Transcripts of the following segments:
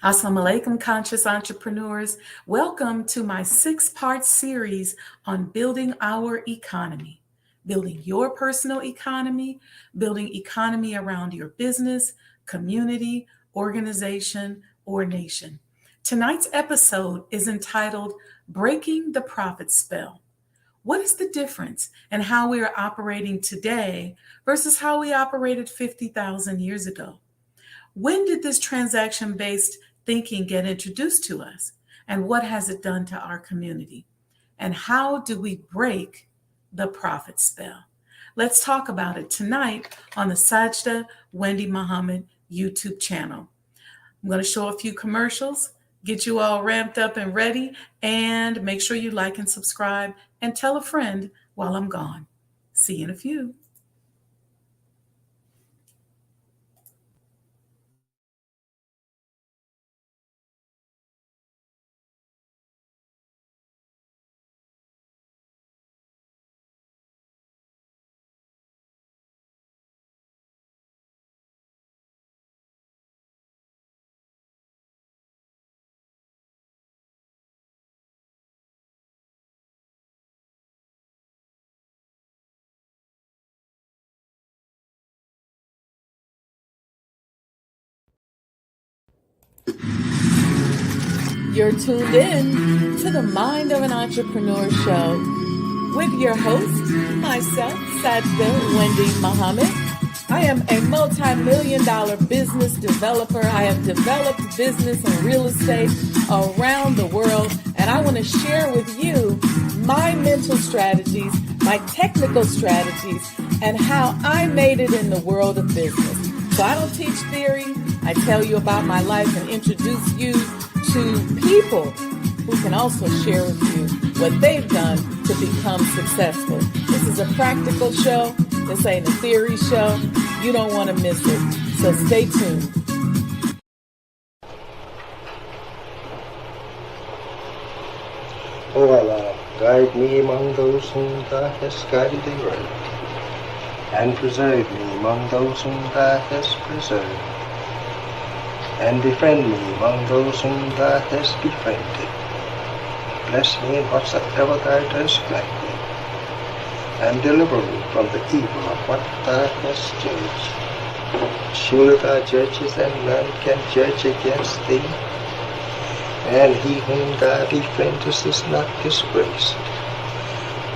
Assalamu alaikum, conscious entrepreneurs. Welcome to my 6-part series on building our economy, building your personal economy, building economy around your business, community, organization, or nation. Tonight's episode is entitled Breaking the Profit Spell. What is the difference in how we are operating today versus how we operated 50,000 years ago? When did this transaction based thinking get introduced to us? And what has it done to our community? And how do we break the profit spell? Let's talk about it tonight on the Sajdah Wendy Muhammad YouTube channel. I'm going to show a few commercials, get you all ramped up and ready, and make sure you like and subscribe and tell a friend while I'm gone. See you in a few. You're tuned in to the Mind of an Entrepreneur show with your host, myself, Sajdah Wendy Muhammad. I am a multi-million-dollar business developer. I have developed business and real estate around the world, and I want to share with you my mental strategies, my technical strategies, and how I made it in the world of business. So I don't teach theory. I tell you about my life and introduce you to people who can also share with you what they've done to become successful. This is a practical show. This ain't a theory show. You don't want to miss it. So stay tuned. O Allah, guide me among those whom Thou hast guided aright, and preserve me among those whom Thou hast preserved, and befriend me among those whom Thou hast befriended. Bless me in whatsoever Thou dost grant me, and deliver me from the evil of what Thou hast judged. Surely Thou judgest, and none can judge against Thee, and he whom Thou befriendest is not disgraced.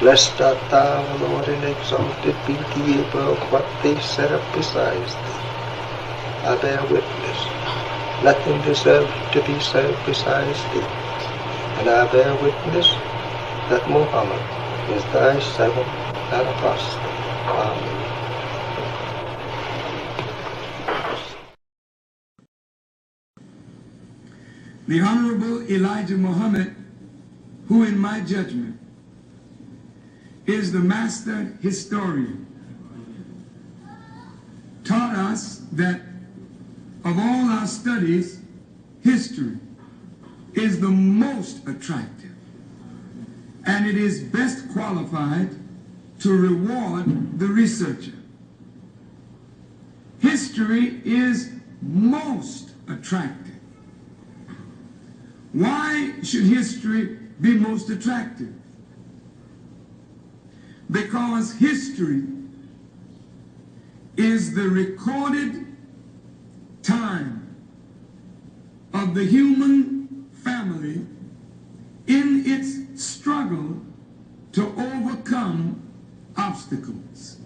Blessed art Thou, O Lord, and exalted be Thee above what they set up besides Thee. I bear witness, nothing deserves to be served besides Thee, and I bear witness that Muhammad is Thy servant and apostle. Amen. The Honorable Elijah Muhammad, who in my judgment is the master historian, taught us that of all our studies, history is the most attractive, and it is best qualified to reward the researcher. History is most attractive. Why should history be most attractive? Because history is the recorded time of the human family in its struggle to overcome obstacles.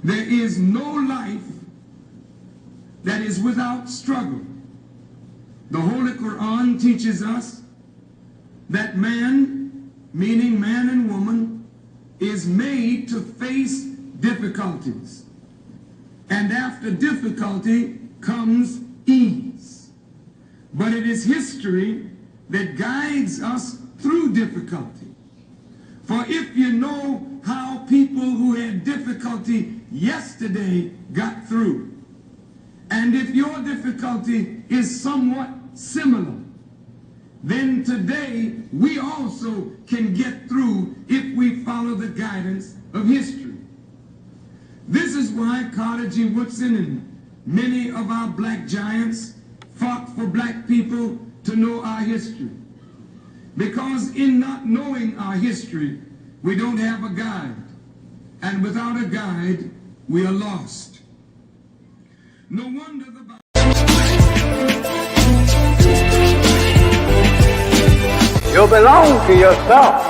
There is no life that is without struggle. The Holy Quran teaches us that man, meaning man and woman, is made to face difficulties. And after difficulty comes ease. But it is history that guides us through difficulty. For if you know how people who had difficulty yesterday got through, and if your difficulty is somewhat similar, then today we also can get through if we follow the guidance of history. This is why Carter G. Woodson and Many of our black giants fought for black people to know our history. Because in not knowing our history, we don't have a guide. And without a guide, we are lost. No wonder the You belong to yourself.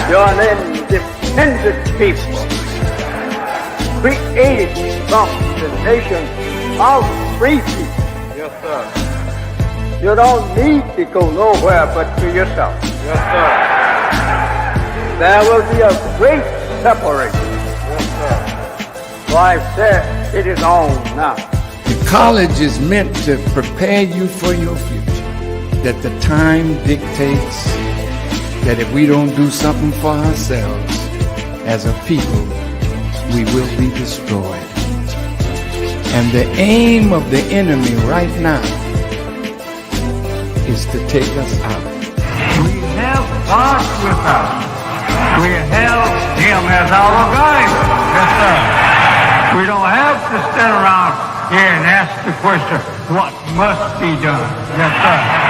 You're an independent people, created from the nation of free people. Yes, sir. You don't need to go nowhere but to yourself. Yes, sir. There will be a great separation. Yes, sir. So I said, it is on now. The college is meant to prepare you for your future. That the time dictates that if we don't do something for ourselves as a people, we will be destroyed. And the aim of the enemy right now is to take us out. We have God with us. We have Him as our guide. Yes, sir. We don't have to stand around here and ask the question, what must be done? Yes, sir.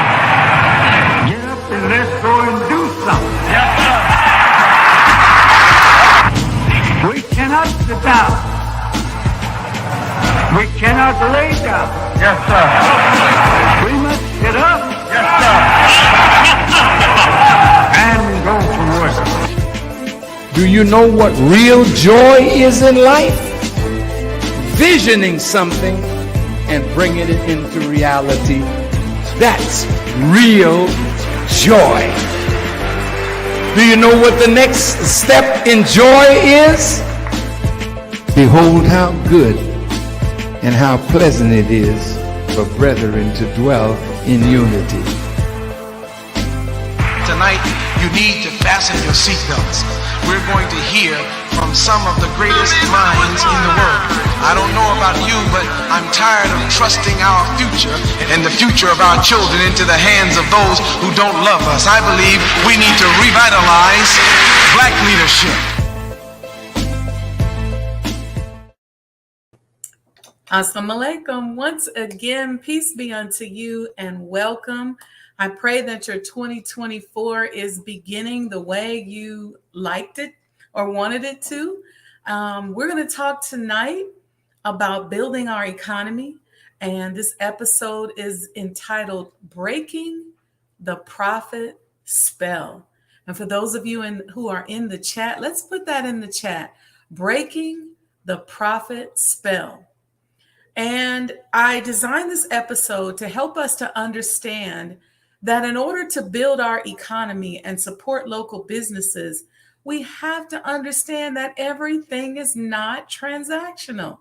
Get up and let's go and do something. Yes, sir. We cannot sit down. We cannot lay down. Yes, sir. We must get up. Yes, sir. And go to work. Do you know what real joy is in life? Visioning something and bringing it into reality. That's real joy. Do you know what the next step in joy is? Behold how good and how pleasant it is for brethren to dwell in unity. Tonight, you need to fasten your seatbelts. We're going to hear from some of the greatest minds in the world. I don't know about you, but I'm tired of trusting our future and the future of our children into the hands of those who don't love us. I believe we need to revitalize black leadership. Assalamu alaikum. Once again, peace be unto you and welcome. I pray that your 2024 is beginning the way you liked it or wanted it to. We're going to talk tonight about building our economy. And this episode is entitled Breaking the Profit Spell. And for those of you who are in the chat, let's put that in the chat. Breaking the Profit Spell. And I designed this episode to help us to understand that in order to build our economy and support local businesses, we have to understand that everything is not transactional.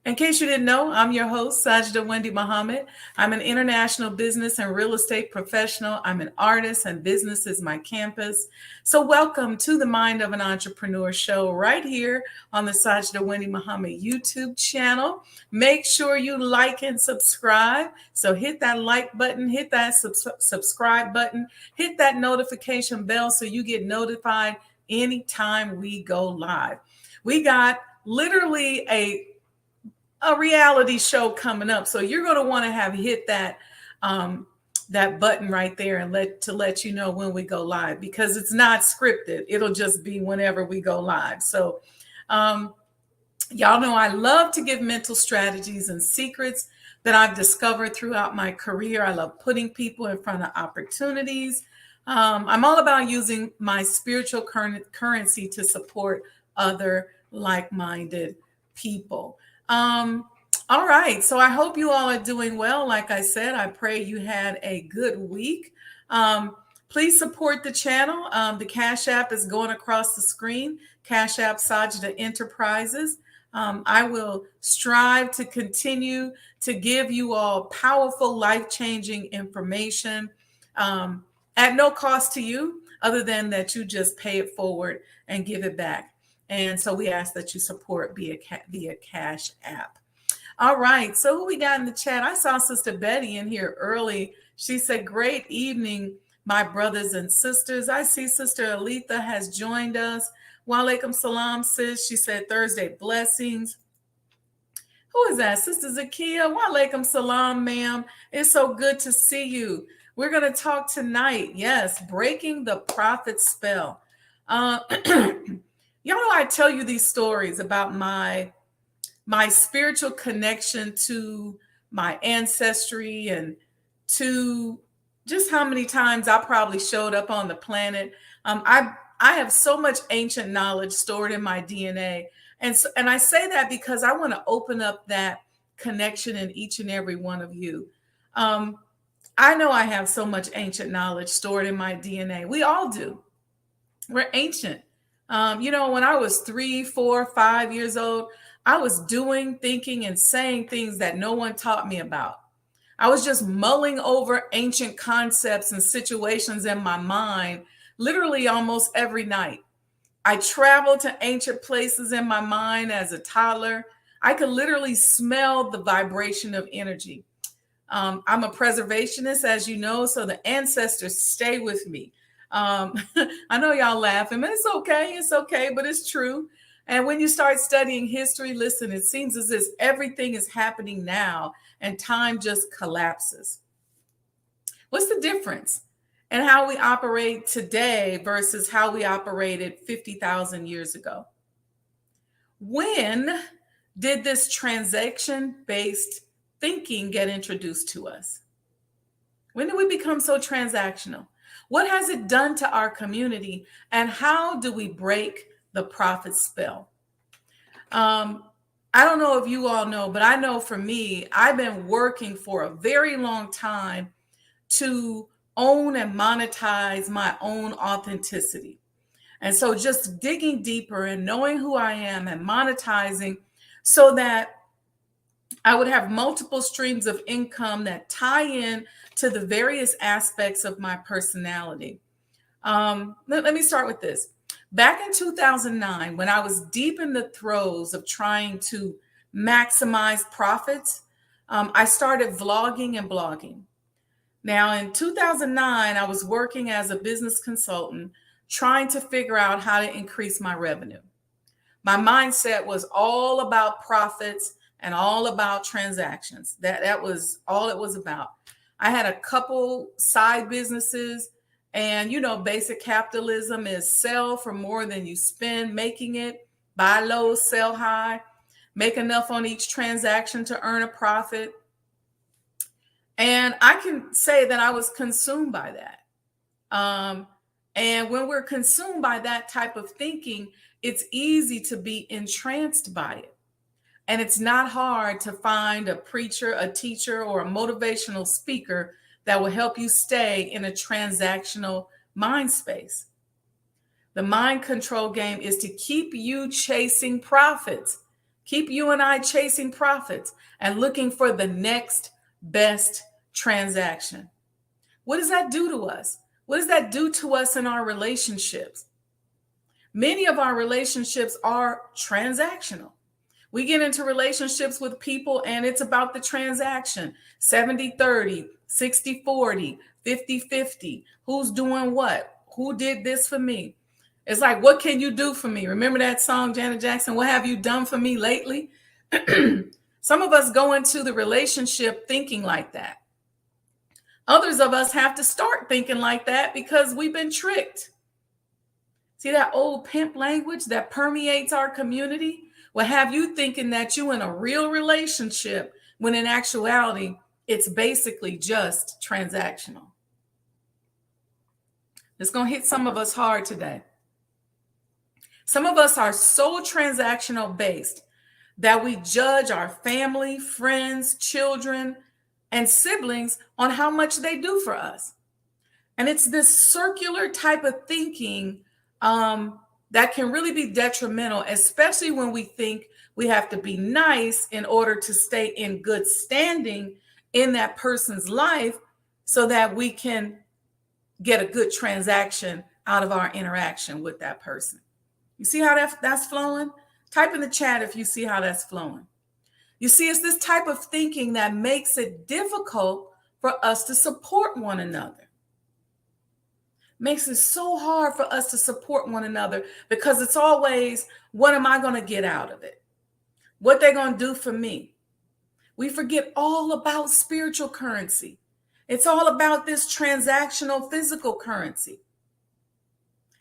In case you didn't know, I'm your host, Sajdah Wendy Muhammad. I'm an international business and real estate professional. I'm an artist and business is my campus. So welcome to the Mind of an Entrepreneur show right here on the Sajdah Wendy Muhammad YouTube channel. Make sure you like and subscribe. So hit that like button, hit that subscribe button, hit that notification bell so you get notified anytime we go live. We got literally a reality show coming up. So you're going to want to have hit that that button right there and let you know when we go live, because it's not scripted. It'll just be whenever we go live. So y'all know I love to give mental strategies and secrets that I've discovered throughout my career. I love putting people in front of opportunities. I'm all about using my spiritual currency to support other like-minded people. All right. So I hope you all are doing well. Like I said, I pray you had a good week. Please support the channel. The Cash App is going across the screen. Cash App Sajdah Enterprises. I will strive to continue to give you all powerful, life-changing information at no cost to you, other than that you just pay it forward and give it back. And so we ask that you support via Cash App. All right. So who we got in the chat? I saw Sister Betty in here early. She said, great evening, my brothers and sisters. I see Sister Aletha has joined us. Wa alaikum salam, sis. She said, Thursday blessings. Who is that? Sister Zakia? Wa alaikum salam, ma'am. It's so good to see you. We're going to talk tonight. Yes, breaking the prophet spell. Y'all know I tell you these stories about my spiritual connection to my ancestry and to just how many times I probably showed up on the planet. I have so much ancient knowledge stored in my DNA. And I say that because I want to open up that connection in each and every one of you. I know I have so much ancient knowledge stored in my DNA. We all do. We're ancient. When I was 3, 4, 5 years old, I was doing, thinking, and saying things that no one taught me about. I was just mulling over ancient concepts and situations in my mind, literally almost every night. I traveled to ancient places in my mind as a toddler. I could literally smell the vibration of energy. I'm a preservationist, as you know, so the ancestors stay with me. I know y'all laughing, but it's okay, but it's true. And when you start studying history, listen, it seems as if everything is happening now and time just collapses. What's the difference in how we operate today versus how we operated 50,000 years ago? When did this transaction-based thinking get introduced to us? When did we become so transactional? What has it done to our community? And how do we break the prophet spell? I don't know if you all know, but I know for me, I've been working for a very long time to own and monetize my own authenticity. And so just digging deeper and knowing who I am and monetizing so that I would have multiple streams of income that tie in to the various aspects of my personality. Let me start with this. Back in 2009, when I was deep in the throes of trying to maximize profits, I started vlogging and blogging. Now, in 2009, I was working as a business consultant, trying to figure out how to increase my revenue. My mindset was all about profits and all about transactions. That was all it was about. I had a couple side businesses, and basic capitalism is sell for more than you spend making it, buy low, sell high, make enough on each transaction to earn a profit. And I can say that I was consumed by that. And when we're consumed by that type of thinking, it's easy to be entranced by it. And it's not hard to find a preacher, a teacher, or a motivational speaker that will help you stay in a transactional mind space. The mind control game is to keep you chasing profits, keep you and I chasing profits and looking for the next best transaction. What does that do to us? What does that do to us in our relationships? Many of our relationships are transactional. We get into relationships with people and it's about the transaction. 70-30, 60-40, 50-50. Who's doing what? Who did this for me? It's like, what can you do for me? Remember that song, Janet Jackson? What have you done for me lately? Some of us go into the relationship thinking like that. Others of us have to start thinking like that because we've been tricked. See that old pimp language that permeates our community? Will have you thinking that you're in a real relationship when in actuality, it's basically just transactional. It's going to hit some of us hard today. Some of us are so transactional based that we judge our family, friends, children, and siblings on how much they do for us. And it's this circular type of thinking that can really be detrimental, especially when we think we have to be nice in order to stay in good standing in that person's life so that we can get a good transaction out of our interaction with that person. You see how that's flowing? Type in the chat if you see how that's flowing. You see, it's this type of thinking that makes it difficult for us to support one another. Makes it so hard for us to support one another because it's always, what am I going to get out of it? What they're going to do for me? We forget all about spiritual currency. It's all about this transactional physical currency.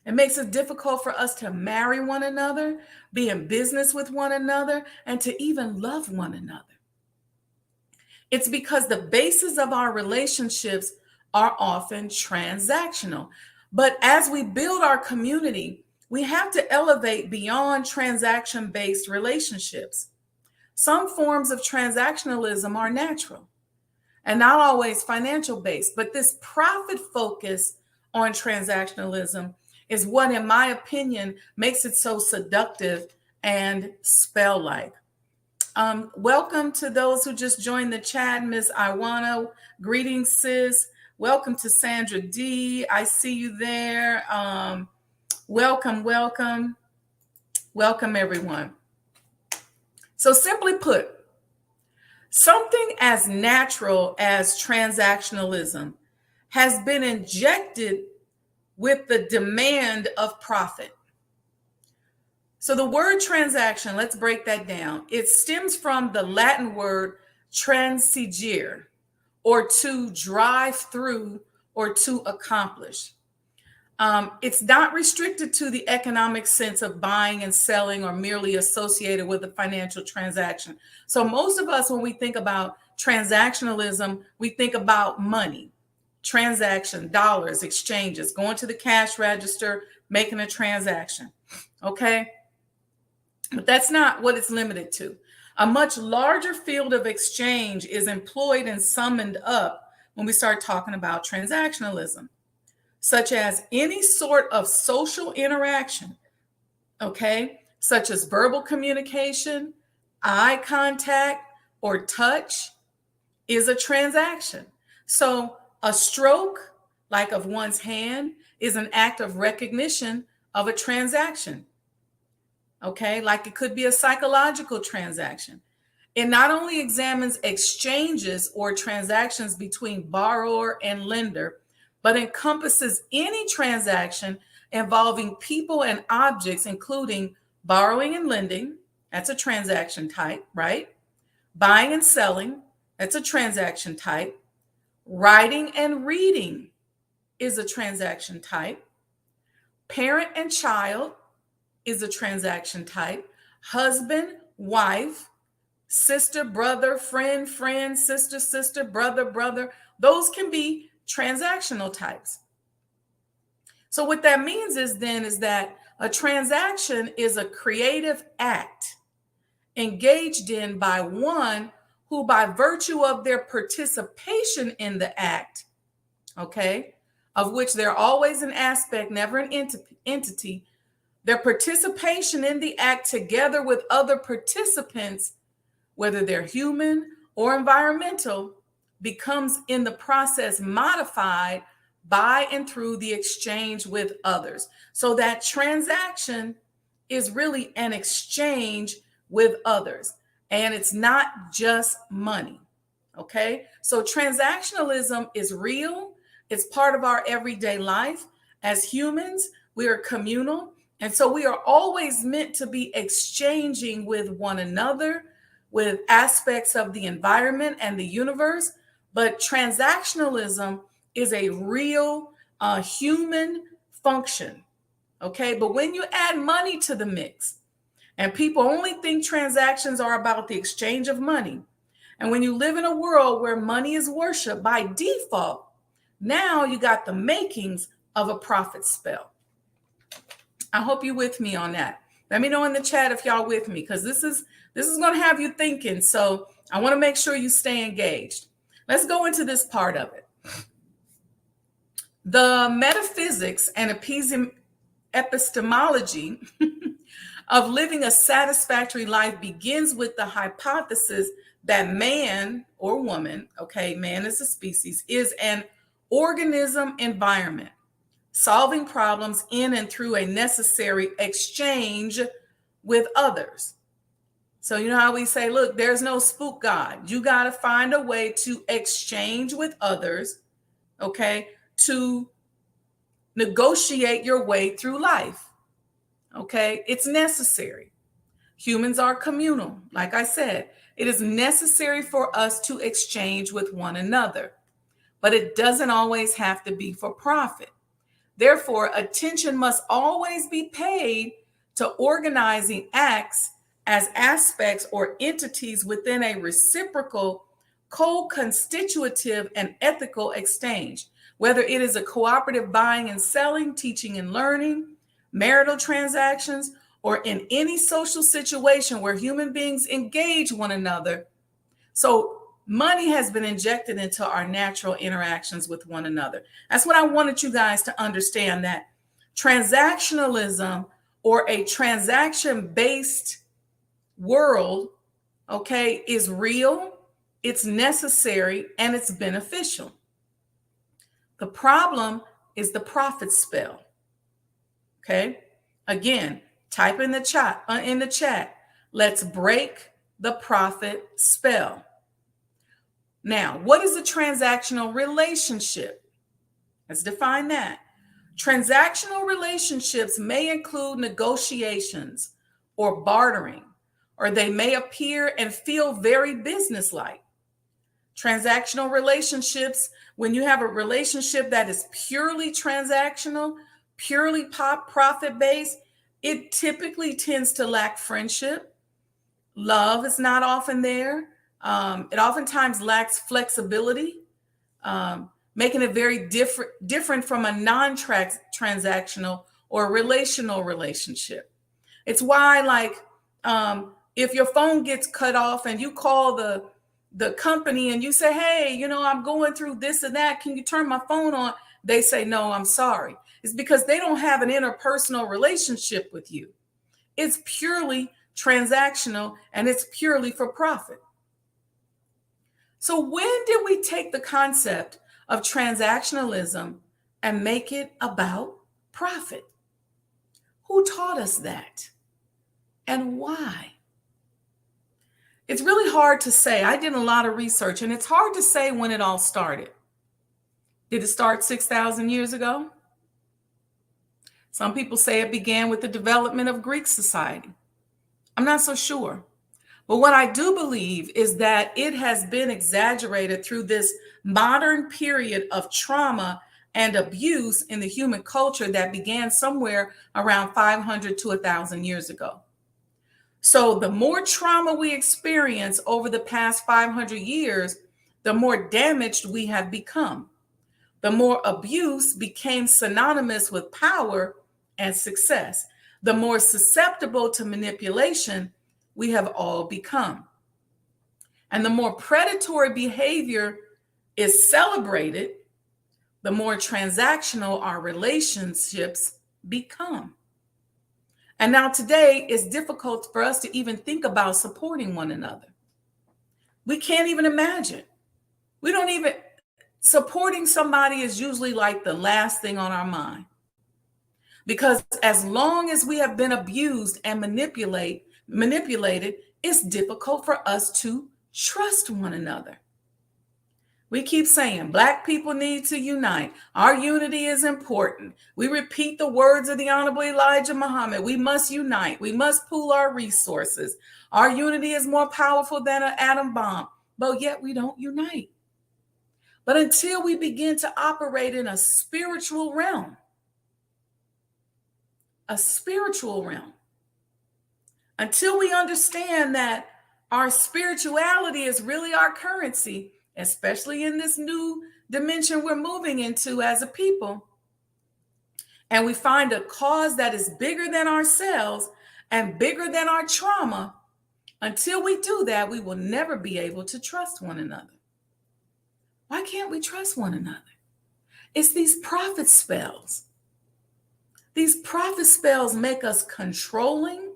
It makes it difficult for us to marry one another, be in business with one another, and to even love one another. It's because the basis of our relationships are often transactional. But as we build our community, we have to elevate beyond transaction-based relationships. Some forms of transactionalism are natural and not always financial based, but this profit focus on transactionalism is what, in my opinion, makes it so seductive and spell-like. Welcome to those who just joined the chat. Miss Iwana, greetings, sis. Welcome to Sandra D. I see you there. Welcome, everyone. So simply put, something as natural as transactionalism has been injected with the demand of profit. So the word transaction, let's break that down. It stems from the Latin word transigere, or to drive through or to accomplish. It's not restricted to the economic sense of buying and selling or merely associated with a financial transaction. So most of us, when we think about transactionalism, we think about money, transaction, dollars, exchanges, going to the cash register, making a transaction. Okay. But that's not what it's limited to. A much larger field of exchange is employed and summoned up when we start talking about transactionalism, such as any sort of social interaction, okay, such as verbal communication, eye contact, or touch is a transaction. So a stroke, like of one's hand, is an act of recognition of a transaction. Okay, like it could be a psychological transaction. It not only examines exchanges or transactions between borrower and lender, but encompasses any transaction involving people and objects, including borrowing and lending. That's a transaction type, right? Buying and selling. That's a transaction type. Writing and reading is a transaction type. Parent and child is a transaction type. Husband, wife, sister, brother, friend, sister, brother. Those can be transactional types. So what that means is that a transaction is a creative act engaged in by one who, by virtue of their participation in the act, okay, of which they're always an aspect, never an entity, their participation in the act together with other participants, whether they're human or environmental, becomes in the process modified by and through the exchange with others. So that transaction is really an exchange with others. And it's not just money. Okay. So transactionalism is real. It's part of our everyday life. As humans, we are communal. And so we are always meant to be exchanging with one another, with aspects of the environment and the universe. But transactionalism is a real human function. Okay. But when you add money to the mix, and people only think transactions are about the exchange of money, and when you live in a world where money is worshiped by default, now you got the makings of a profit spell. I hope you're with me on that. Let me know in the chat if y'all with me, because this is going to have you thinking. So I want to make sure you stay engaged. Let's go into this part of it. The metaphysics and epistemology of living a satisfactory life begins with the hypothesis that man or woman, okay, man is a species, is an organism environment, solving problems in and through a necessary exchange with others. So you know how we say, look, there's no spook God. You got to find a way to exchange with others, okay, to negotiate your way through life. Okay, it's necessary. Humans are communal. Like I said, it is necessary for us to exchange with one another, but it doesn't always have to be for profit. Therefore, attention must always be paid to organizing acts as aspects or entities within a reciprocal, co-constitutive, and ethical exchange, whether it is a cooperative buying and selling, teaching and learning, marital transactions, or in any social situation where human beings engage one another. So money has been injected into our natural interactions with one another. That's what I wanted you guys to understand, that transactionalism or a transaction-based world, okay, is real, it's necessary, and it's beneficial. The problem is the profit spell. Okay, again, type in the chat. Let's break the profit spell. Now, what is a transactional relationship? Let's define that. Transactional relationships may include negotiations or bartering, or they may appear and feel very businesslike. Transactional relationships, when you have a relationship that is purely transactional, purely profit-based, it typically tends to lack friendship. Love is not often there. It oftentimes lacks flexibility, making it very different from a non-transactional or relational relationship. It's why, like, if your phone gets cut off and you call the company and you say, hey, I'm going through this and that, can you turn my phone on? They say, no, I'm sorry. It's because they don't have an interpersonal relationship with you. It's purely transactional and it's purely for profit. So when did we take the concept of transactionalism and make it about profit? Who taught us that? And why? It's really hard to say. I did a lot of research, and it's hard to say when it all started. Did it start 6,000 years ago? Some people say it began with the development of Greek society. I'm not so sure. But what I do believe is that it has been exaggerated through this modern period of trauma and abuse in the human culture that began somewhere around 500 to 1,000 years ago. So the more trauma we experience over the past 500 years, the more damaged we have become. The more abuse became synonymous with power and success. The more susceptible to manipulation we have all become. And the more predatory behavior is celebrated, the more transactional our relationships become. And now today, it's difficult for us to even think about supporting one another. We can't even imagine. Supporting somebody is usually like the last thing on our mind. Because as long as we have been abused and manipulated, it's difficult for us to trust one another. We keep saying Black people need to unite. Our unity is important. We repeat the words of the Honorable Elijah Muhammad. We must unite. We must pool our resources. Our unity is more powerful than an atom bomb, but yet we don't unite. But until we begin to operate in a spiritual realm, until we understand that our spirituality is really our currency, especially in this new dimension we're moving into as a people, and we find a cause that is bigger than ourselves and bigger than our trauma, until we do that, we will never be able to trust one another. Why can't we trust one another? It's these profit spells. These profit spells make us controlling.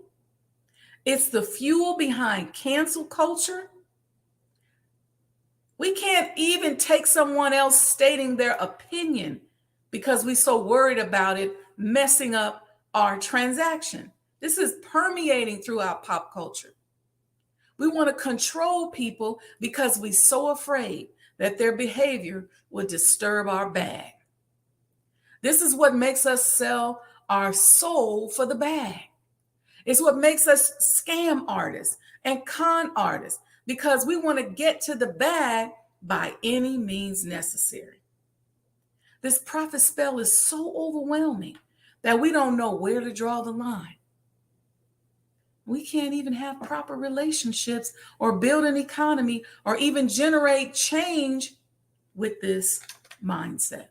It's the fuel behind cancel culture. We can't even take someone else stating their opinion because we're so worried about it messing up our transaction. This is permeating throughout pop culture. We want to control people because we're so afraid that their behavior will disturb our bag. This is what makes us sell our soul for the bag. It's what makes us scam artists and con artists, because we want to get to the bag by any means necessary. This profit spell is so overwhelming that we don't know where to draw the line. We can't even have proper relationships or build an economy or even generate change with this mindset.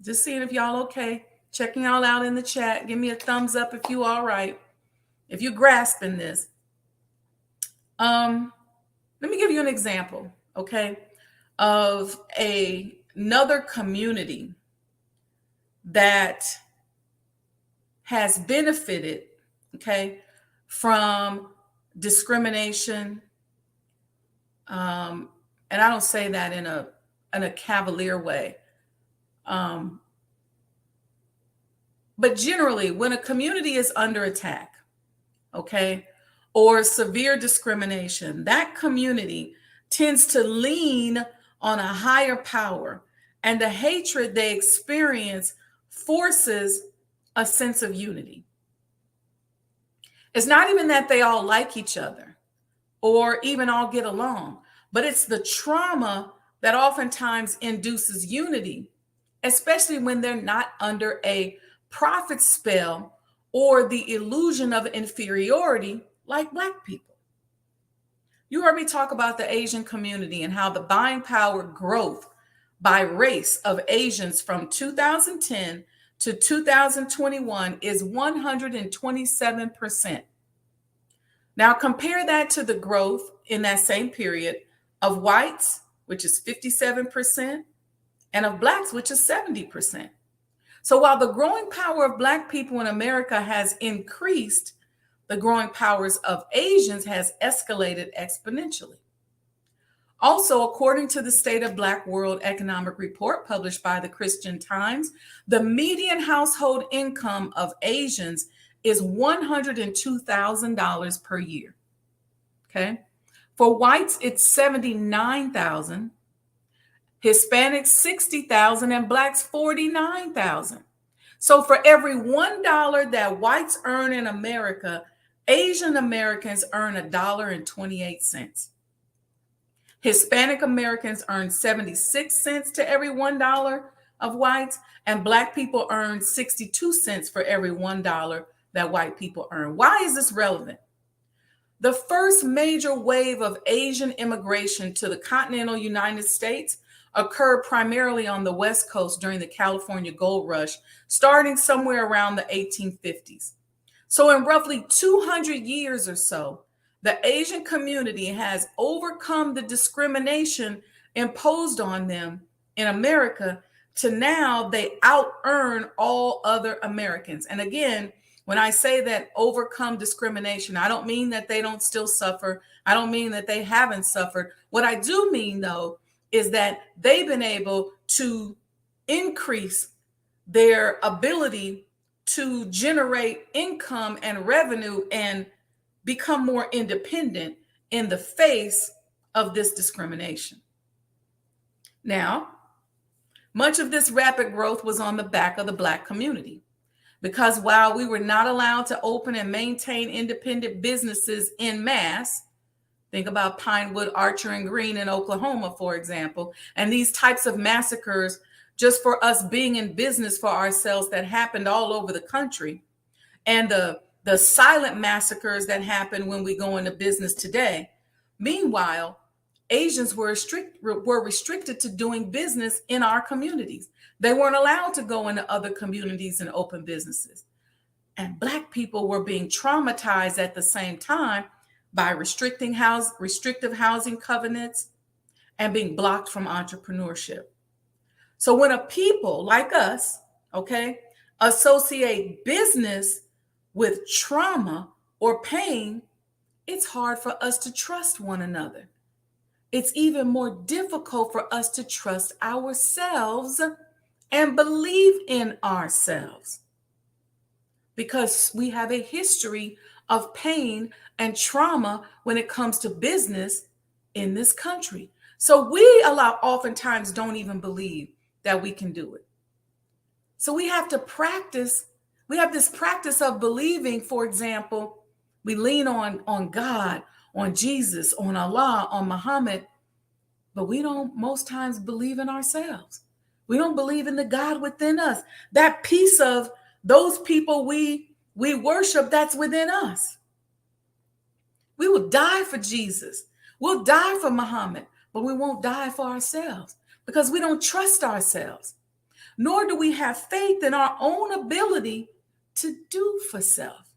Just seeing if y'all okay. Checking y'all out in the chat. Give me a thumbs up if you all right. If you're grasping this. Let me give you an example, okay, of another community that has benefited, okay, from discrimination. And I don't say that in a cavalier way. But generally, when a community is under attack, okay, or severe discrimination, that community tends to lean on a higher power, and the hatred they experience forces a sense of unity. It's not even that they all like each other or even all get along, but it's the trauma that oftentimes induces unity, especially when they're not under a profit spell or the illusion of inferiority like Black people. You heard me talk about the Asian community and how the buying power growth by race of Asians from 2010 to 2021 is 127%. Now compare that to the growth in that same period of whites, which is 57%, and of Blacks, which is 70%. So while the growing power of Black people in America has increased, the growing powers of Asians has escalated exponentially. Also, according to the State of Black World Economic Report published by the Christian Times, the median household income of Asians is $102,000 per year. Okay. For whites, it's $79,000, Hispanics $60,000, and Blacks $49,000. So for every $1 that whites earn in America, Asian Americans earn $1.28. Hispanic Americans earn 76 cents to every $1 of whites, and Black people earn 62 cents for every $1 that white people earn. Why is this relevant? The first major wave of Asian immigration to the continental United States occurred primarily on the West Coast during the California Gold Rush, starting somewhere around the 1850s. So in roughly 200 years or so, the Asian community has overcome the discrimination imposed on them in America to now they out-earn all other Americans. And again, when I say that overcome discrimination, I don't mean that they don't still suffer. I don't mean that they haven't suffered. What I do mean, though, is that they've been able to increase their ability to generate income and revenue and become more independent in the face of this discrimination. Now, much of this rapid growth was on the back of the Black community, because while we were not allowed to open and maintain independent businesses en masse, think about Pinewood, Archer, and Green in Oklahoma, for example, and these types of massacres just for us being in business for ourselves that happened all over the country, and the silent massacres that happen when we go into business today. Meanwhile, Asians were restricted to doing business in our communities. They weren't allowed to go into other communities and open businesses. And Black people were being traumatized at the same time by restrictive housing covenants and being blocked from entrepreneurship. So when a people like us, okay, associate business with trauma or pain, it's hard for us to trust one another. It's even more difficult for us to trust ourselves and believe in ourselves, because we have a history of pain and trauma when it comes to business in this country. So we oftentimes don't even believe that we can do it. So we have to practice We have this practice of believing, for example, we lean on God, on Jesus, on Allah, on Muhammad, but we don't most times believe in ourselves. We don't believe in the God within us. That piece of those people we worship that's within us. We will die for Jesus. We'll die for Muhammad, but we won't die for ourselves because we don't trust ourselves, nor do we have faith in our own ability to do for self.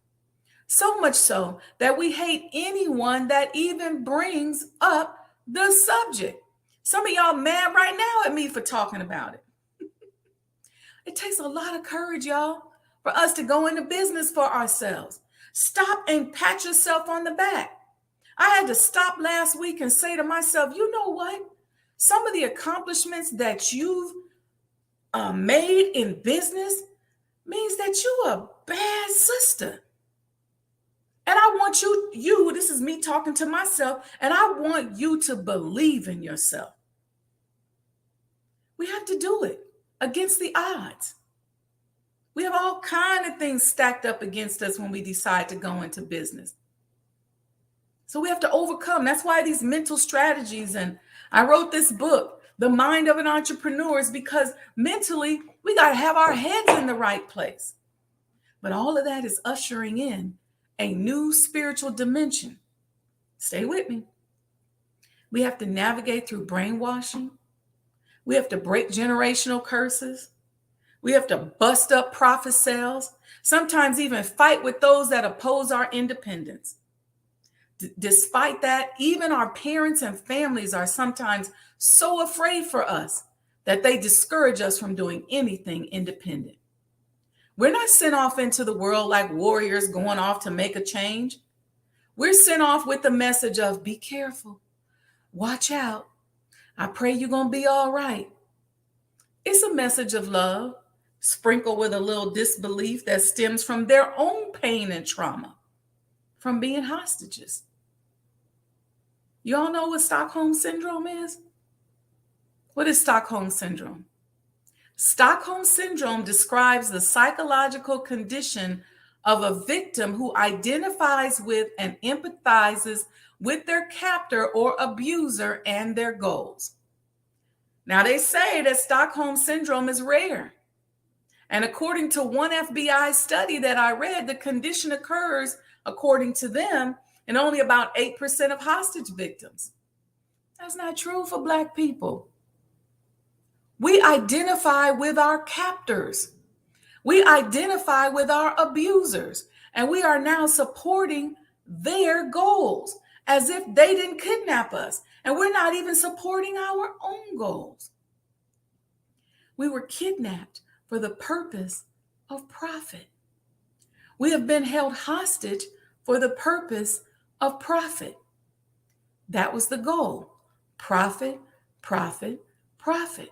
So much so that we hate anyone that even brings up the subject. Some of y'all mad right now at me for talking about it. It takes a lot of courage, y'all, for us to go into business for ourselves. Stop and pat yourself on the back. I had to stop last week and say to myself, you know what? Some of the accomplishments that you've made in business means that you a bad sister. And I want you, this is me talking to myself, and I want you to believe in yourself. We have to do it against the odds. We have all kinds of things stacked up against us when we decide to go into business. So we have to overcome. That's why these mental strategies, and I wrote this book, The Mind of an Entrepreneur, is because mentally we got to have our heads in the right place. But all of that is ushering in a new spiritual dimension. Stay with me. We have to navigate through brainwashing. We have to break generational curses. We have to bust up profit cells, sometimes even fight with those that oppose our independence. Despite that, even our parents and families are sometimes so afraid for us that they discourage us from doing anything independent. We're not sent off into the world like warriors going off to make a change. We're sent off with the message of be careful, watch out. I pray you're going to be all right. It's a message of love, sprinkled with a little disbelief that stems from their own pain and trauma, from being hostages. You all know what Stockholm Syndrome is? What is Stockholm Syndrome? Stockholm Syndrome describes the psychological condition of a victim who identifies with and empathizes with their captor or abuser and their goals. Now, they say that Stockholm Syndrome is rare. And according to one FBI study that I read, the condition occurs, according to them, in only about 8% of hostage victims. That's not true for Black people. We identify with our captors. We identify with our abusers. And we are now supporting their goals as if they didn't kidnap us. And we're not even supporting our own goals. We were kidnapped for the purpose of profit. We have been held hostage for the purpose of profit. That was the goal. Profit, profit, profit.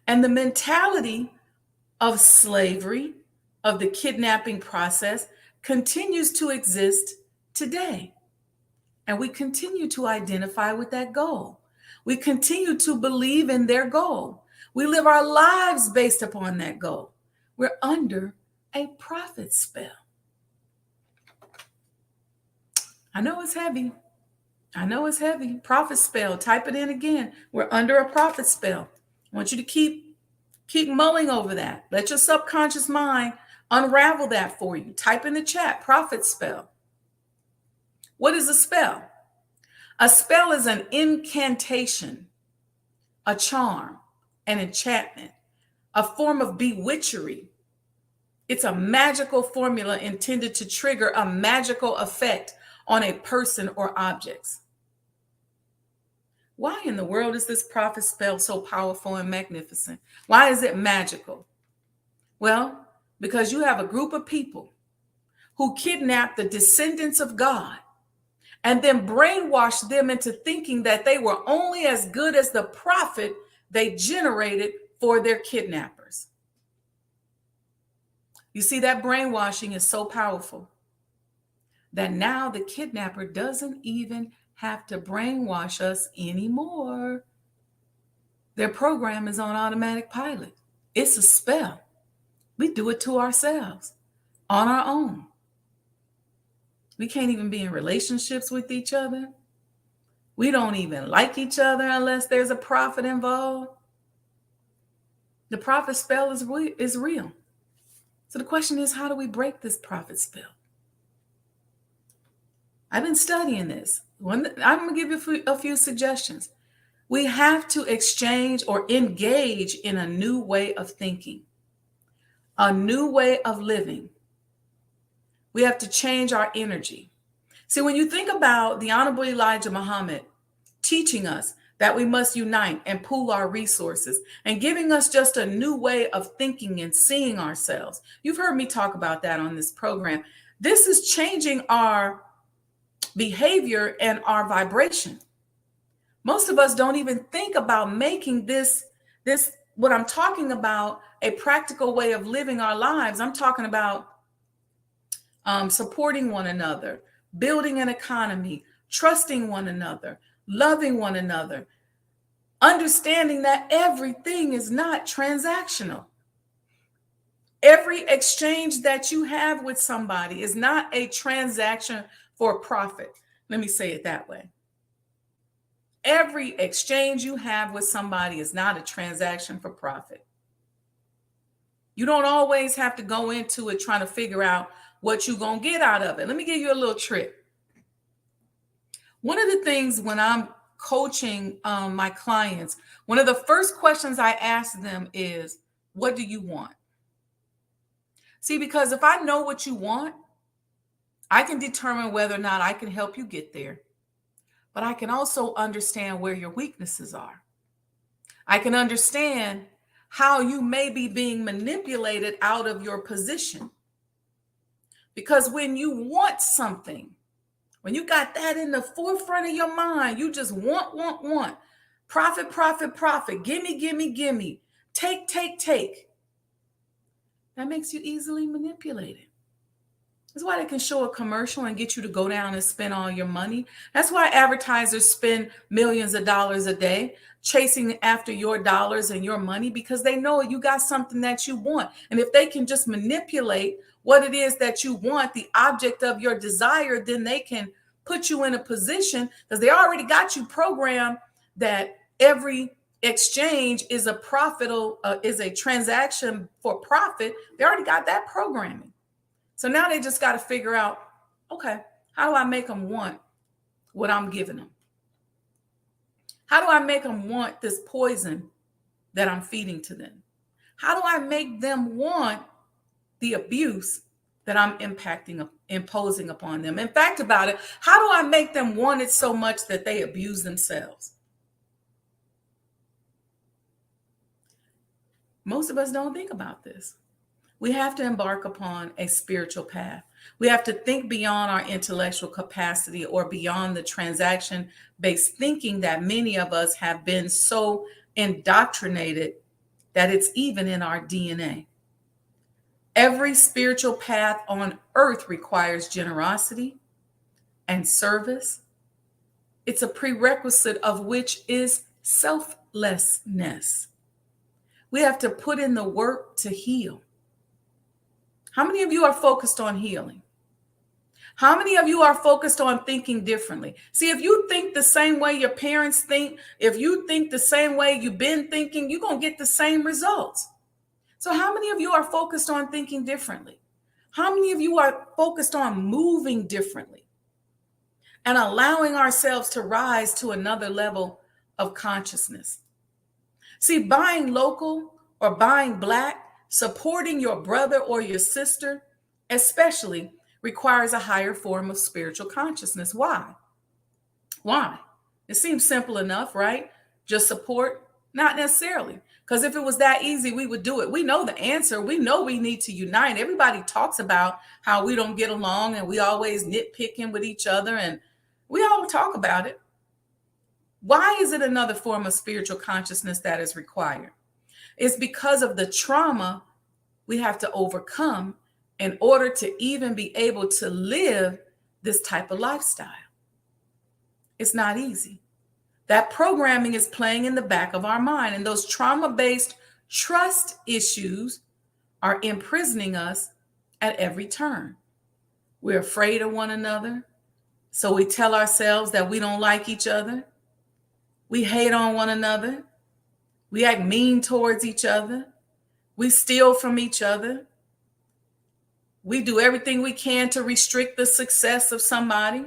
And the mentality of slavery, of the kidnapping process, continues to exist today. And we continue to identify with that goal. We continue to believe in their goal. We live our lives based upon that goal. We're under a profit spell. I know it's heavy. I know it's heavy. Profit spell. Type it in again. We're under a profit spell. I want you to keep mulling over that. Let your subconscious mind unravel that for you. Type in the chat, profit spell. What is a spell? A spell is an incantation, a charm, an enchantment, a form of bewitchery. It's a magical formula intended to trigger a magical effect on a person or objects. Why in the world is this profit spell so powerful and magnificent? Why is it magical? Well, because you have a group of people who kidnap the descendants of God and then brainwash them into thinking that they were only as good as the profit they generated for their kidnappers. You see, that brainwashing is so powerful that now the kidnapper doesn't even have to brainwash us anymore. Their program is on automatic pilot. It's a spell. We do it to ourselves. on our own. We can't even be in relationships with each other. We don't even like each other unless there's a profit involved. The profit spell is real. So the question is, how do we break this profit spell? I've been studying this. I'm going to give you a few suggestions. We have to exchange or engage in a new way of thinking, a new way of living. We have to change our energy. See, when you think about the Honorable Elijah Muhammad teaching us that we must unite and pool our resources and giving us just a new way of thinking and seeing ourselves. You've heard me talk about that on this program. This is changing our behavior and our vibration. Most of us don't even think about making this what I'm talking about a practical way of living our lives. I'm talking about supporting one another, building an economy, trusting one another, loving one another, understanding that everything is not transactional. Every exchange that you have with somebody is not a transaction for profit. Let me say it that way. Every exchange you have with somebody is not a transaction for profit. You don't always have to go into it trying to figure out what you're going to get out of it. Let me give you a little trick. One of the things when I'm coaching my clients, one of the first questions I ask them is, what do you want? See, because if I know what you want, I can determine whether or not I can help you get there. But I can also understand where your weaknesses are. I can understand how you may be being manipulated out of your position. Because when you want something, when you got that in the forefront of your mind, you just want. Profit, profit, profit. Gimme, gimme, gimme. Take, take, take. That makes you easily manipulated. That's why they can show a commercial and get you to go down and spend all your money. That's why advertisers spend millions of dollars a day chasing after your dollars and your money, because they know you got something that you want. And if they can just manipulate what it is that you want, the object of your desire, then they can put you in a position, because they already got you programmed that every exchange is a transaction for profit. They already got that programming. So now they just got to figure out, okay, how do I make them want what I'm giving them? How do I make them want this poison that I'm feeding to them? How do I make them want the abuse that I'm imposing upon them? In fact, about it, how do I make them want it so much that they abuse themselves? Most of us don't think about this. We have to embark upon a spiritual path. We have to think beyond our intellectual capacity or beyond the transaction-based thinking that many of us have been so indoctrinated that it's even in our DNA. Every spiritual path on earth requires generosity and service. It's a prerequisite of which is selflessness. We have to put in the work to heal. How many of you are focused on healing? How many of you are focused on thinking differently? See, if you think the same way your parents think, if you think the same way you've been thinking, you're going to get the same results. So how many of you are focused on thinking differently? How many of you are focused on moving differently and allowing ourselves to rise to another level of consciousness? See, buying local or buying Black, supporting your brother or your sister, especially, requires a higher form of spiritual consciousness. Why? Why? It seems simple enough, right? Just support? Not necessarily. Because if it was that easy, we would do it. We know the answer. We know we need to unite. Everybody talks about how we don't get along and we always nitpicking with each other, and we all talk about it. Why is it another form of spiritual consciousness that is required? It's because of the trauma we have to overcome in order to even be able to live this type of lifestyle. It's not easy. That programming is playing in the back of our mind, and those trauma-based trust issues are imprisoning us at every turn. We're afraid of one another, so we tell ourselves that we don't like each other. We hate on one another. We act mean towards each other. We steal from each other. We do everything we can to restrict the success of somebody.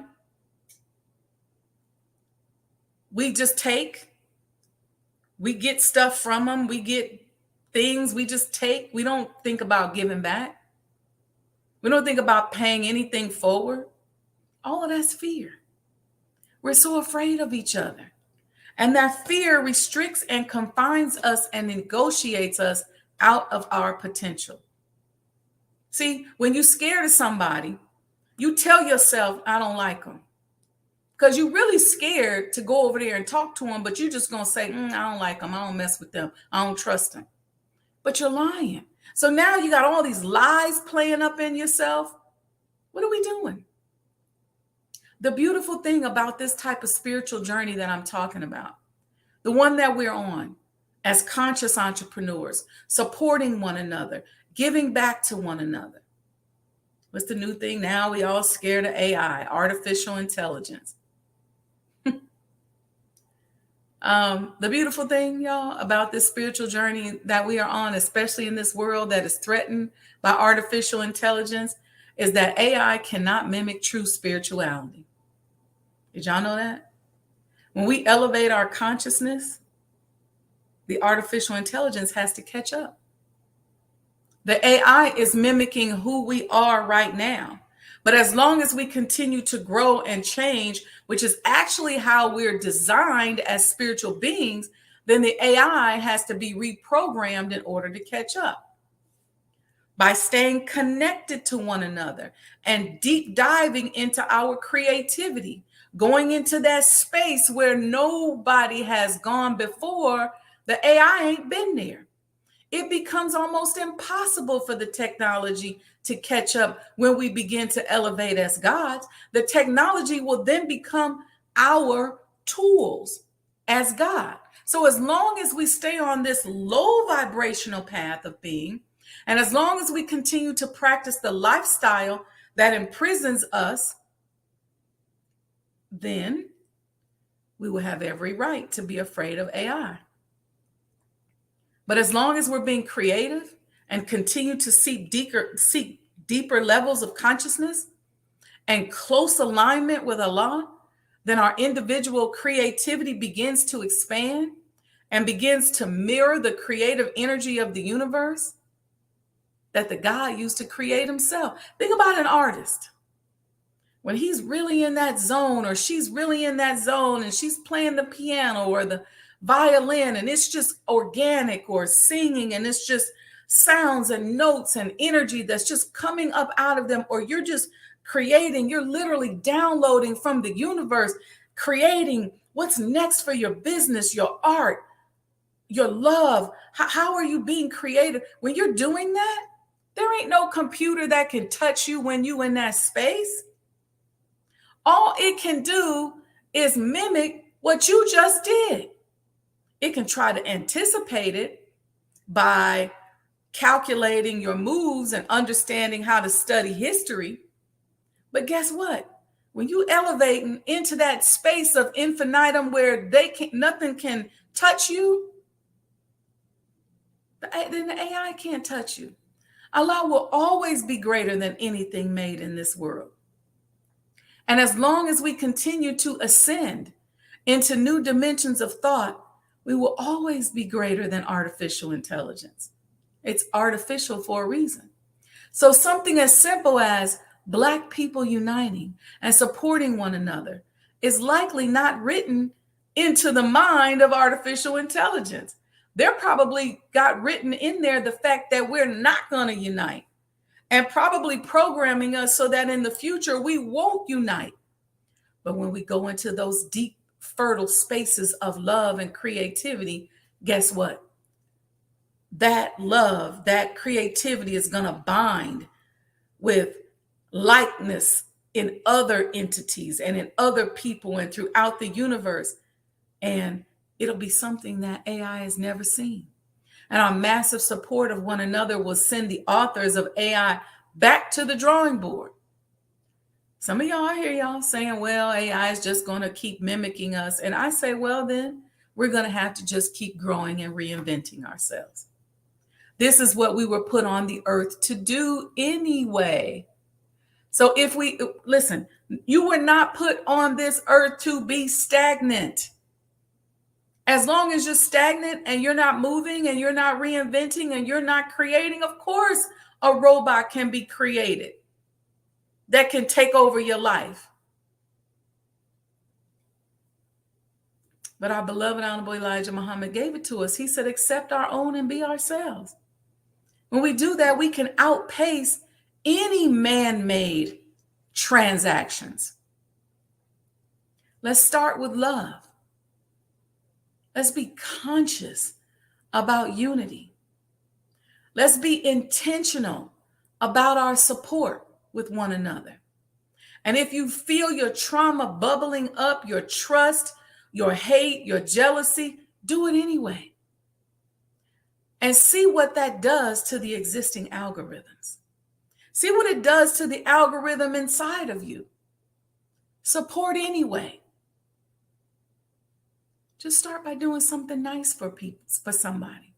We just take. We get stuff from them. We get things. We just take. We don't think about giving back. We don't think about paying anything forward. All of that's fear. We're so afraid of each other. And that fear restricts and confines us and negotiates us out of our potential. See, when you're scared of somebody, you tell yourself, I don't like them. Because you're really scared to go over there and talk to them, but you're just going to say, I don't like them. I don't mess with them. I don't trust them. But you're lying. So now you got all these lies playing up in yourself. What are we doing? The beautiful thing about this type of spiritual journey that I'm talking about, the one that we're on as conscious entrepreneurs, supporting one another, giving back to one another. What's the new thing now? We all scared of AI, artificial intelligence. The beautiful thing, y'all, about this spiritual journey that we are on, especially in this world that is threatened by artificial intelligence, is that AI cannot mimic true spirituality. Did y'all know that? When we elevate our consciousness, the artificial intelligence has to catch up. The AI is mimicking who we are right now. But as long as we continue to grow and change, which is actually how we're designed as spiritual beings, then the AI has to be reprogrammed in order to catch up. By staying connected to one another and deep diving into our creativity, going into that space where nobody has gone before, the AI ain't been there. It becomes almost impossible for the technology to catch up when we begin to elevate as gods. The technology will then become our tools as God. So as long as we stay on this low vibrational path of being, and as long as we continue to practice the lifestyle that imprisons us, then we will have every right to be afraid of AI. But as long as we're being creative and continue to seek deeper levels of consciousness and close alignment with Allah, then our individual creativity begins to expand and begins to mirror the creative energy of the universe that the God used to create himself. Think about an artist. When he's really in that zone, or she's really in that zone, and she's playing the piano or the violin, and it's just organic, or singing, and it's just sounds and notes and energy that's just coming up out of them, or you're just creating, you're literally downloading from the universe, creating what's next for your business, your art, your love. How are you being creative? When you're doing that, there ain't no computer that can touch you when you in that space. All it can do is mimic what you just did. It can try to anticipate it by calculating your moves and understanding how to study history. But guess what? When you elevating into that space of infinitum where nothing can touch you, then the AI can't touch you. Allah will always be greater than anything made in this world. And as long as we continue to ascend into new dimensions of thought, we will always be greater than artificial intelligence. It's artificial for a reason. So something as simple as Black people uniting and supporting one another is likely not written into the mind of artificial intelligence. They're probably got written in there the fact that we're not going to unite, and probably programming us so that in the future we won't unite. But when we go into those deep, fertile spaces of love and creativity, guess what? That love, that creativity is going to bind with likeness in other entities and in other people and throughout the universe. And it'll be something that AI has never seen. And our massive support of one another will send the authors of AI back to the drawing board. Some of y'all, I hear y'all saying, well, AI is just going to keep mimicking us. And I say, well, then we're going to have to just keep growing and reinventing ourselves. This is what we were put on the earth to do anyway. So if we listen, you were not put on this earth to be stagnant. As long as you're stagnant and you're not moving and you're not reinventing and you're not creating, of course, a robot can be created that can take over your life. But our beloved Honorable Elijah Muhammad gave it to us. He said, accept our own and be ourselves. When we do that, we can outpace any man-made transactions. Let's start with love. Let's be conscious about unity. Let's be intentional about our support with one another. And if you feel your trauma bubbling up, your trust, your hate, your jealousy, do it anyway. And see what that does to the existing algorithms. See what it does to the algorithm inside of you. Support anyway. Just start by doing something nice for people, for somebody.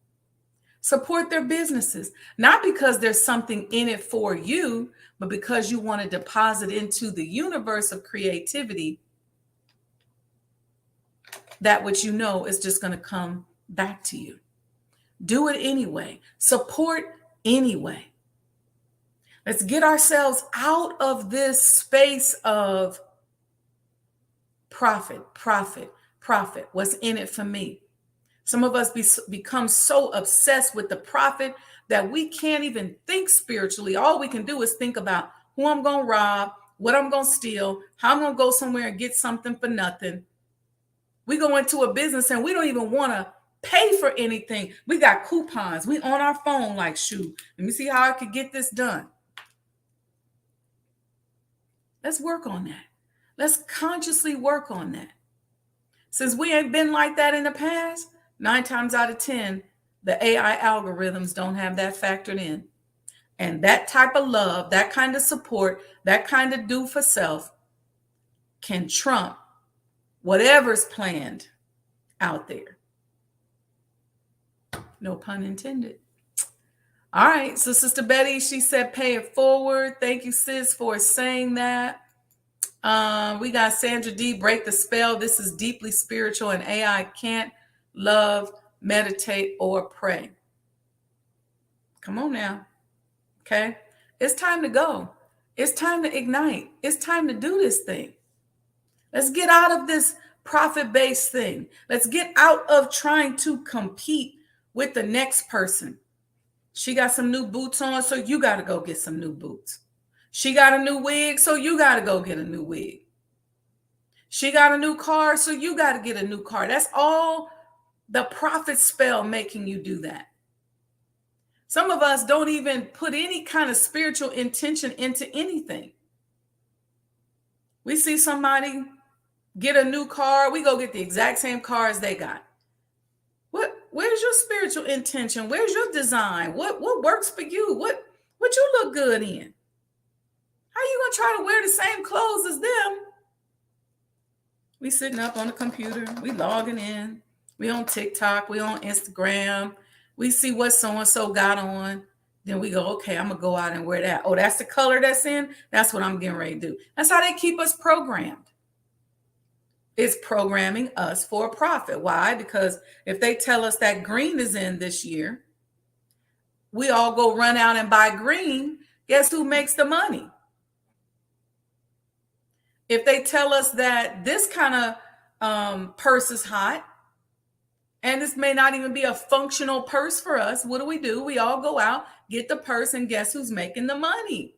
Support their businesses, not because there's something in it for you, but because you want to deposit into the universe of creativity that which you know is just going to come back to you. Do it anyway. Support anyway. Let's get ourselves out of this space of profit. What's in it for me? Some of us become so obsessed with the profit that we can't even think spiritually. All we can do is think about who I'm going to rob, what I'm going to steal, how I'm going to go somewhere and get something for nothing. We go into a business and we don't even want to pay for anything. We got coupons. We on our phone like, shoot, let me see how I could get this done. Let's work on that. Let's consciously work on that. Since we ain't been like that in the past, 9 times out of 10, the AI algorithms don't have that factored in. And that type of love, that kind of support, that kind of do for self can trump whatever's planned out there. No pun intended. All right. So Sister Betty, she said, pay it forward. Thank you, sis, for saying that. We got Sandra D, break the spell. This is deeply spiritual and AI can't love, meditate, or pray. Come on now. Okay. It's time to go. It's time to ignite. It's time to do this thing. Let's get out of this profit-based thing. Let's get out of trying to compete with the next person. She got some new boots on, so you got to go get some new boots. She got a new wig, so you got to go get a new wig. She got a new car, so you got to get a new car. That's all the profit spell making you do that. Some of us don't even put any kind of spiritual intention into anything. We see somebody get a new car, we go get the exact same car as they got. Where's your spiritual intention? Where's your design? What works for you? What you look good in? How you gonna try to wear the same clothes as them? We sitting up on the computer, we logging in, we on TikTok, we on Instagram, we see what so-and-so got on. Then we go, okay, I'm gonna go out and wear that. Oh, that's the color that's in? That's what I'm getting ready to do. That's how they keep us programmed. It's programming us for a profit. Why? Because if they tell us that green is in this year, we all go run out and buy green. Guess who makes the money? If they tell us that this kind of purse is hot, and this may not even be a functional purse for us, what do? We all go out, get the purse, and guess who's making the money?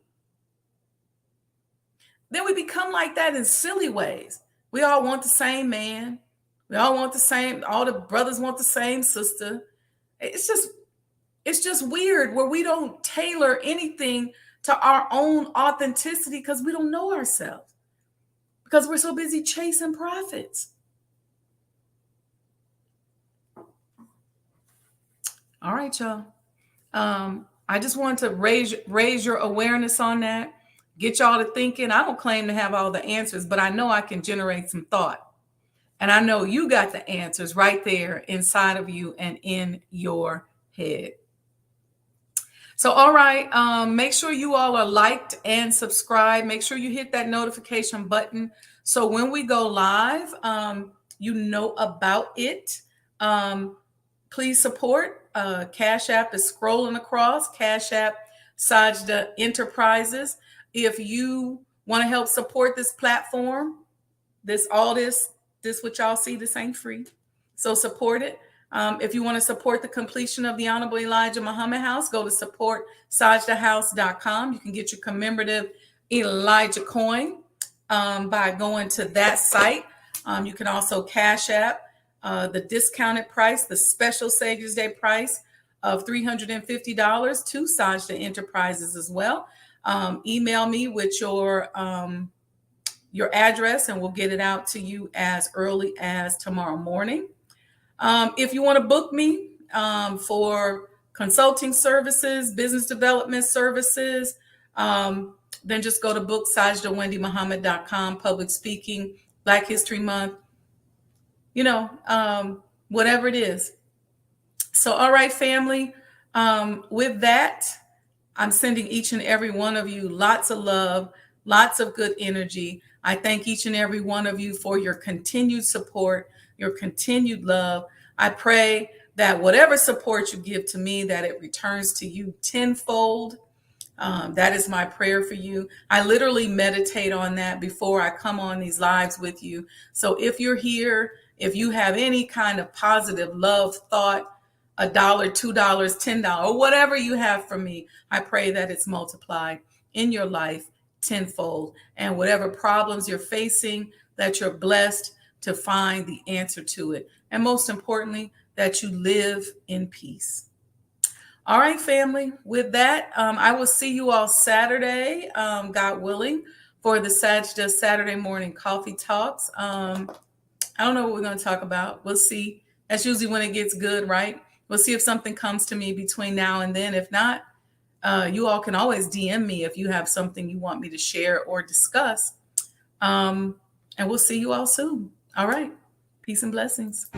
Then we become like that in silly ways. We all want the same man. We all want the same, all the brothers want the same sister. It's just weird where we don't tailor anything to our own authenticity because we don't know ourselves. Because we're so busy chasing profits. All right, y'all. I just want to raise your awareness on that, get y'all to thinking. I don't claim to have all the answers, but I know I can generate some thought. And I know you got the answers right there inside of you and in your head. So, all right, make sure you all are liked and subscribed. Make sure you hit that notification button so when we go live, you know about it. Please support. Cash App is scrolling across. Cash App, Sajdah Enterprises. If you want to help support this platform, this what y'all see, this ain't free. So support it. If you want to support the completion of the Honorable Elijah Muhammad House, go to supportsajdahhouse.com. You can get your commemorative Elijah coin by going to that site. You can also Cash App the discounted price, the special Savior's Day price of $350 to Sajdah Enterprises as well. Email me with your address and we'll get it out to you as early as tomorrow morning. If you want to book me for consulting services, business development services, then just go to book.SajdahWendyMuhammad.com, public speaking, Black History Month, whatever it is. So, all right, family, with that, I'm sending each and every one of you lots of love, lots of good energy. I thank each and every one of you for your continued support, your continued love. I pray that whatever support you give to me, that it returns to you tenfold. That is my prayer for you. I literally meditate on that before I come on these lives with you. So if you're here, if you have any kind of positive love thought, $1, $2, $10, or whatever you have for me, I pray that it's multiplied in your life tenfold. And whatever problems you're facing, that you're blessed to find the answer to it. And most importantly, that you live in peace. All right, family. With that, I will see you all Saturday, God willing, for the Sajdah Saturday morning coffee talks. I don't know what we're going to talk about. We'll see. That's usually when it gets good, right? We'll see if something comes to me between now and then. If not, you all can always DM me if you have something you want me to share or discuss. And we'll see you all soon. All right. Peace and blessings.